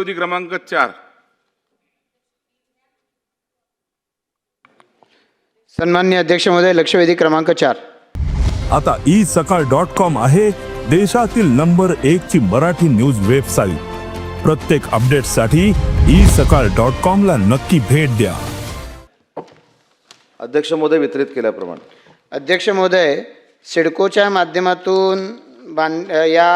लक्षवेधी क्रमांक 4. सन्माननीय अध्यक्ष महोदय, लक्षवेधी क्रमांक 4. आता isakal.com आहे देशातील नंबर 1 ची मराठी न्यूज वेबसाईट. प्रत्येक अपडेटसाठी isakal.com ला नक्की भेट द्या. अध्यक्ष महोदय वितरित केल्याप्रमाणे. अध्यक्ष महोदय, सिडकोच्या माध्यमातून या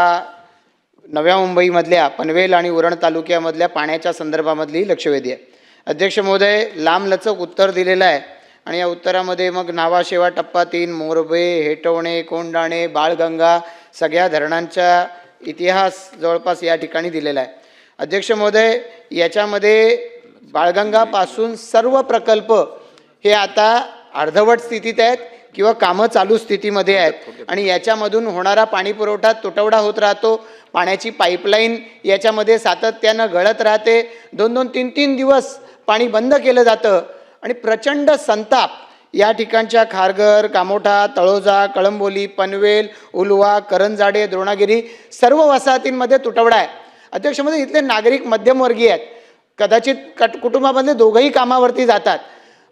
नव्या मुंबईमधल्या पनवेल आणि उरण तालुक्यामधल्या पाण्याच्या संदर्भामधली लक्षवेधी आहे. अध्यक्ष महोदय, लांबलचक उत्तर दिलेलं आहे आणि या उत्तरामध्ये मग नावाशेवा टप्पा 3, मोरबे, हेटवणे, कोंडाणे, बाळगंगा सगळ्या धरणांचा इतिहास जवळपास या ठिकाणी दिलेला आहे. अध्यक्ष महोदय, याच्यामध्ये बाळगंगापासून सर्व प्रकल्प हे आता अर्धवट स्थितीत आहेत किंवा कामं चालू स्थितीमध्ये आहेत आणि याच्यामधून होणारा पाणी पुरवठा तुटवडा होत राहतो. पाण्याची पाईपलाईन याच्यामध्ये सातत्यानं गळत राहते. 2-2, 3-3 दिवस पाणी बंद केलं जातं आणि प्रचंड संताप या ठिकाणच्या खारघर, कामोठा, तळोजा, कळंबोली, पनवेल, उलवा, करंजाडे, द्रोणागिरी सर्व वसाहतींमध्ये तुटवडा आहे. अध्यक्ष महोदय, इथले नागरिक मध्यमवर्गीय आहेत. कदाचित कुटुंबामधले दोघंही कामावरती जातात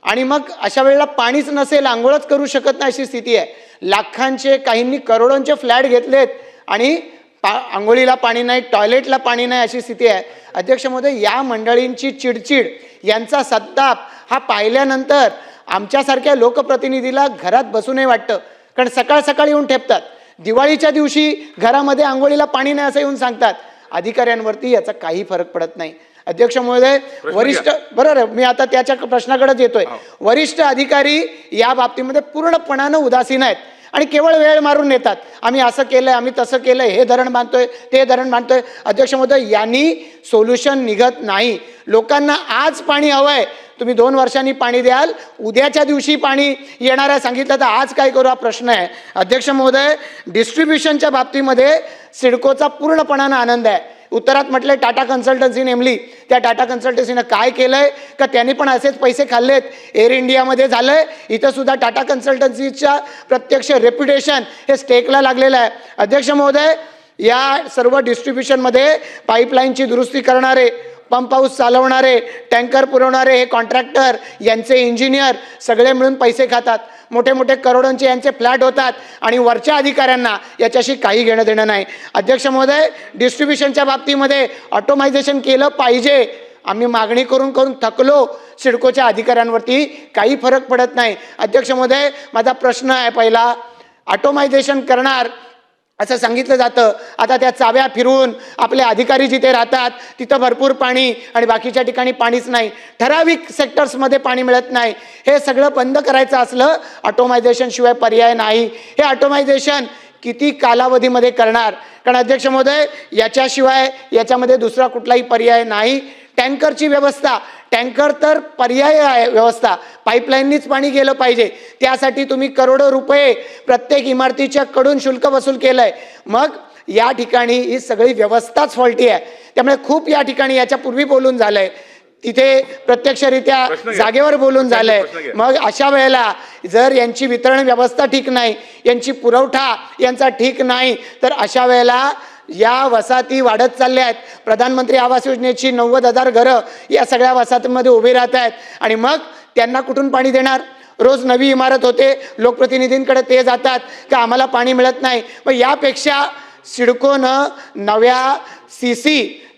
आणि मग अशा वेळेला पाणीच नसेल, आंघोळच करू शकत नाही अशी स्थिती आहे. लाखांचे, काहींनी करोडोंचे फ्लॅट घेतलेत आणि आंघोळीला पाणी नाही, टॉयलेटला पाणी नाही अशी स्थिती आहे. अध्यक्ष महोदय, या मंडळींची चिडचिड, यांचा संताप हा पाहिल्यानंतर आमच्यासारख्या लोकप्रतिनिधीला घरात बसू नये वाटतं. कारण सकाळ सकाळी येऊन ठेपतात. दिवाळीच्या दिवशी घरामध्ये आंघोळीला पाणी नाही असं येऊन सांगतात. अधिकाऱ्यांवरती याचा काही फरक पडत नाही. अध्यक्ष महोदय, वरिष्ठ, बरोबर आहे, मी आता त्याच्या प्रश्नाकडेच येतोय. वरिष्ठ अधिकारी या बाबतीमध्ये पूर्णपणानं उदासीन आहेत आणि केवळ वेळ मारून नेतात. आम्ही असं केलंय, आम्ही तसं केलंय, हे धरण बांधतोय, ते धरण बांधतोय. अध्यक्ष महोदय, यांनी सोल्युशन निघत नाही. लोकांना आज पाणी हवंय, तुम्ही 2 वर्षांनी पाणी द्याल, उद्याच्या दिवशी पाणी येणार आहे सांगितलं तर आज काय करू हा प्रश्न आहे. अध्यक्ष महोदय, डिस्ट्रीब्युशनच्या बाबतीमध्ये सिडकोचा पूर्णपणानं आनंद आहे. उत्तरात म्हटलंय टाटा कन्सल्टन्सी नेमली. त्या टाटा कन्सल्टन्सीनं काय केलंय का त्यांनी पण असेच पैसे खाल्लेत. एअर इंडियामध्ये झालंय, इथं सुद्धा टाटा कन्सल्टन्सीच्या प्रत्यक्ष रेप्युटेशन हे स्टेकला लागलेलं आहे. अध्यक्ष महोदय, या सर्व डिस्ट्रीब्युशनमध्ये पाईपलाईनची दुरुस्ती करणारे, पंप हाऊस चालवणारे, टँकर पुरवणारे, हे कॉन्ट्रॅक्टर, यांचे इंजिनियर सगळे मिळून पैसे खातात. मोठे मोठे करोडोंचे यांचे फ्लॅट होतात आणि वरच्या अधिकाऱ्यांना याच्याशी काही घेणं देणं नाही. अध्यक्ष महोदय, डिस्ट्रीब्युशनच्या बाबतीमध्ये ऑटोमायझेशन केलं पाहिजे. आम्ही मागणी करून करून थकलो. सिडकोच्या अधिकाऱ्यांवरती काही फरक पडत नाही. अध्यक्ष महोदय, माझा प्रश्न आहे पहिला, ऑटोमायझेशन करणार असं सांगितलं जातं. आता त्या चाव्या फिरवून आपले अधिकारी जिथे राहतात तिथं भरपूर पाणी आणि बाकीच्या ठिकाणी पाणीच नाही. ठराविक सेक्टर्समध्ये पाणी मिळत नाही. हे सगळं बंद करायचं असलं, ऑटोमायझेशन शिवाय पर्याय नाही. हे ऑटोमायझेशन किती कालावधीमध्ये करणार? कारण अध्यक्ष महोदय, याच्याशिवाय याच्यामध्ये दुसरा कुठलाही पर्याय नाही. टँकरची व्यवस्था, टँकर तर पर्याय आहे व्यवस्था, पाईपलाईननीच पाणी गेलं पाहिजे. त्यासाठी तुम्ही करोडो रुपये प्रत्येक इमारतीच्या कडून शुल्क वसूल केलंय. मग या ठिकाणी ही सगळी व्यवस्थाच फॉल्टी आहे. त्यामुळे खूप या ठिकाणी याच्यापूर्वी बोलून झालंय, तिथे प्रत्यक्षरित्या जागेवर बोलून झालंय. मग अशा वेळेला जर यांची वितरण व्यवस्था ठीक नाही, यांची पुरवठा यांचा ठीक नाही, तर अशा वेळेला या वसाहती वाढत चालल्या आहेत. प्रधानमंत्री आवास योजनेची 90,000 घरं या सगळ्या वसाहतींमध्ये उभी राहत आहेत आणि मग त्यांना कुठून पाणी देणार? रोज नवी इमारत होते, लोकप्रतिनिधींकडे ते जातात का आम्हाला पाणी मिळत नाही. मग यापेक्षा सिडकोनं नव्या CC,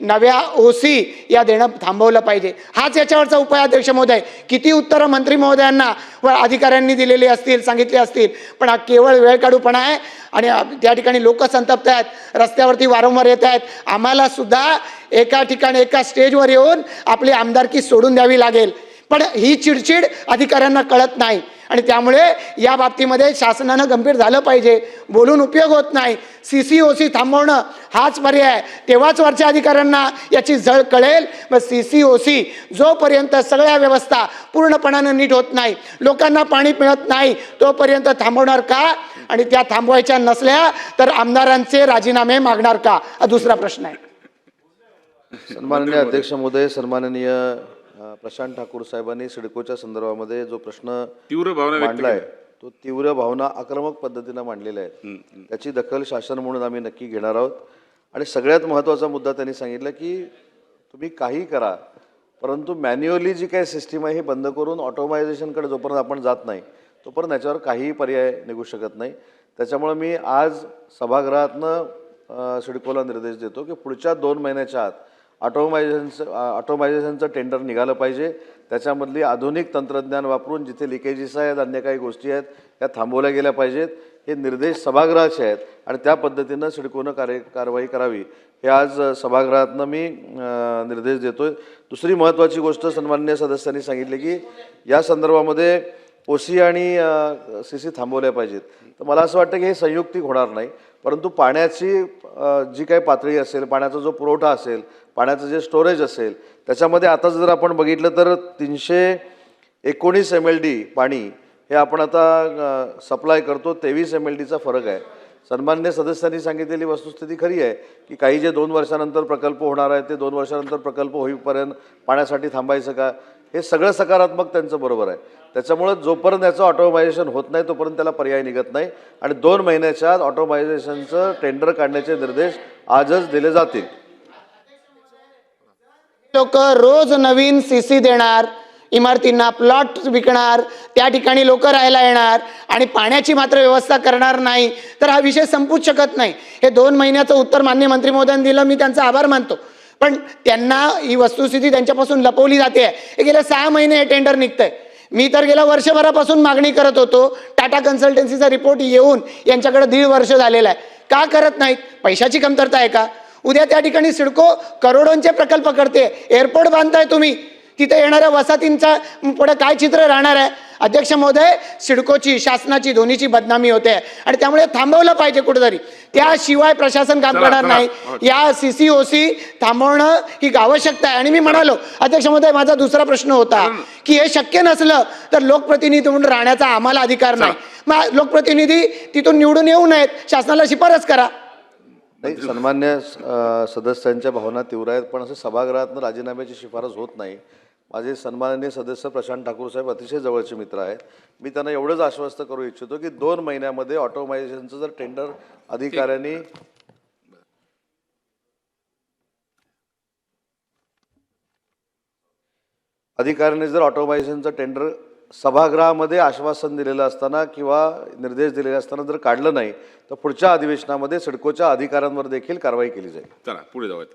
नव्या OC या देणं थांबवलं पाहिजे. हाच याच्यावरचा उपाय. अध्यक्ष महोदय, किती उत्तरं मंत्री महोदयांना व अधिकाऱ्यांनी दिलेली असतील, सांगितले असतील, पण हा केवळ वेळ काढूपणा आहे आणि त्या ठिकाणी लोक संतप्त आहेत, रस्त्यावरती वारंवार येत आहेत. आम्हाला सुद्धा एका ठिकाणी एका स्टेजवर येऊन आपली आमदारकी सोडून द्यावी लागेल. पण ही चिडचिड अधिकाऱ्यांना कळत नाही आणि त्यामुळे या बाबतीमध्ये शासनानं गंभीर झालं पाहिजे. बोलून उपयोग होत नाही. CC OC थांबवणं हाच पर्याय. तेव्हाच वरच्या अधिकाऱ्यांना याची झळ कळेल. मग CC OC जोपर्यंत सगळ्या व्यवस्था पूर्णपणानं नीट होत नाही, लोकांना पाणी मिळत नाही, तोपर्यंत थांबवणार का? आणि त्या थांबवायच्या नसल्या तर आमदारांचे राजीनामे मागणार का? हा दुसरा प्रश्न आहे. सन्माननीय अध्यक्ष महोदय, सन्माननीय प्रशांत ठाकूर साहेबांनी सिडकोच्या संदर्भामध्ये जो प्रश्न तीव्र भावना मांडलाय तो तीव्र भावना आक्रमक पद्धतीने मांडलेल्या आहेत. त्याची दखल शासन म्हणून आम्ही नक्की घेणार आहोत. आणि सगळ्यात महत्त्वाचा मुद्दा त्यांनी सांगितला की तुम्ही काही करा, परंतु मॅन्युअली जी काही सिस्टीम आहे ही बंद करून ऑटोमायझेशनकडे जोपर्यंत आपण जात नाही तोपर्यंत याच्यावर काहीही पर्याय निघू शकत नाही. त्याच्यामुळे मी आज सभागृहातनं सिडकोला निर्देश देतो की पुढच्या 2 महिन्याच्या आत ऑटोमायझेशनचं टेंडर निघालं पाहिजे. त्याच्यामधली आधुनिक तंत्रज्ञान वापरून जिथे लिकेजेस आहेत, अन्य काही गोष्टी आहेत, त्या थांबवल्या गेल्या पाहिजेत. हे निर्देश सभागृहाचे आहेत आणि त्या पद्धतीनं सिडकोनं कारवाई करावी हे आज सभागृहातनं मी निर्देश देतोय. दुसरी महत्त्वाची गोष्ट सन्माननीय सदस्यांनी सांगितले की या संदर्भामध्ये ओसी आणि CC थांबवल्या पाहिजेत. तर मला असं वाटतं की हे संयुक्तिक होणार नाही, परंतु पाण्याची जी काही पातळी असेल, पाण्याचा जो पुरवठा असेल, पाण्याचं जे स्टोरेज असेल, त्याच्यामध्ये आता जर आपण बघितलं तर 319 MLD पाणी हे आपण आता सप्लाय करतो, 23 MLDचा फरक आहे. सन्मान्य सदस्यांनी सांगितलेली वस्तुस्थिती खरी आहे की काही जे 2 वर्षानंतर प्रकल्प होणार आहे ते 2 वर्षानंतर प्रकल्प होईपर्यंत पाण्यासाठी थांबायचं का, हे सगळं सकारात्मक त्यांचं बरोबर आहे. त्याच्यामुळे जोपर्यंत याचं ऑटोमायझेशन होत नाही तोपर्यंत त्याला पर्याय निघत नाही आणि 2 महिन्याच्या आत ऑटोमायझेशनचं टेंडर काढण्याचे निर्देश आजच दिले जातील. लोक रोज नवीन CC देणार, इमारतींना प्लॉट विकणार, त्या ठिकाणी लोक राहायला येणार आणि पाण्याची मात्र व्यवस्था करणार नाही, तर हा विषय संपूच शकत नाही. हे 2 महिन्याचं उत्तर माननीय मंत्री महोदयांनी दिलं, मी त्यांचा आभार मानतो. पण त्यांना ही वस्तुस्थिती त्यांच्यापासून लपवली जाते आहे. हे गेले 6 महिने हे टेंडर निघतंय. मी तर गेल्या वर्षभरापासून मागणी करत होतो. टाटा कन्सल्टन्सीचा रिपोर्ट येऊन यांच्याकडे 1.5 वर्ष झालेला आहे. का करत नाहीत? पैशाची कमतरता आहे का? उद्या त्या ठिकाणी सिडको करोडोंचे प्रकल्प करते, एअरपोर्ट बांधताय तुम्ही, तिथे येणाऱ्या वसाहतींचा पुढे काय चित्र राहणार आहे? अध्यक्ष महोदय, सिडकोची, शासनाची, दोन्हीची बदनामी होते आणि त्यामुळे थांबवलं पाहिजे कुठेतरी. त्याशिवाय प्रशासन काम करणार नाही. या CC OC थांबवणं ही आवश्यकता आहे. आणि मी म्हणालो अध्यक्ष महोदय, माझा दुसरा प्रश्न होता की हे शक्य नसलं तर लोकप्रतिनिधी म्हणून राहण्याचा आम्हाला अधिकार नाही. मग लोकप्रतिनिधी तिथून निवडून येऊ नयेत, शासनाला शिफारस करा. नाही, सन्मान्य सदस्यांच्या भावना तीव्र आहेत, पण असं सभागृहातनं राजीनाम्याची शिफारस होत नाही. माझे सन्माननीय सदस्य प्रशांत ठाकूर साहेब अतिशय जवळचे मित्र आहेत. मी त्यांना एवढंच आश्वस्त करू इच्छितो की 2 महिन्यामध्ये ऑटोमायझेशनचं जर टेंडर अधिकाऱ्यांनी जर ऑटोमायझेशनचं टेंडर सभागृहामध्ये आश्वासन दिलेलं असताना किंवा निर्देश दिलेले असताना जर काढलं नाही तर पुढच्या अधिवेशनामध्ये सिडकोच्या अधिकाऱ्यांवर देखील कारवाई केली जाईल. चला पुढे जाऊयात.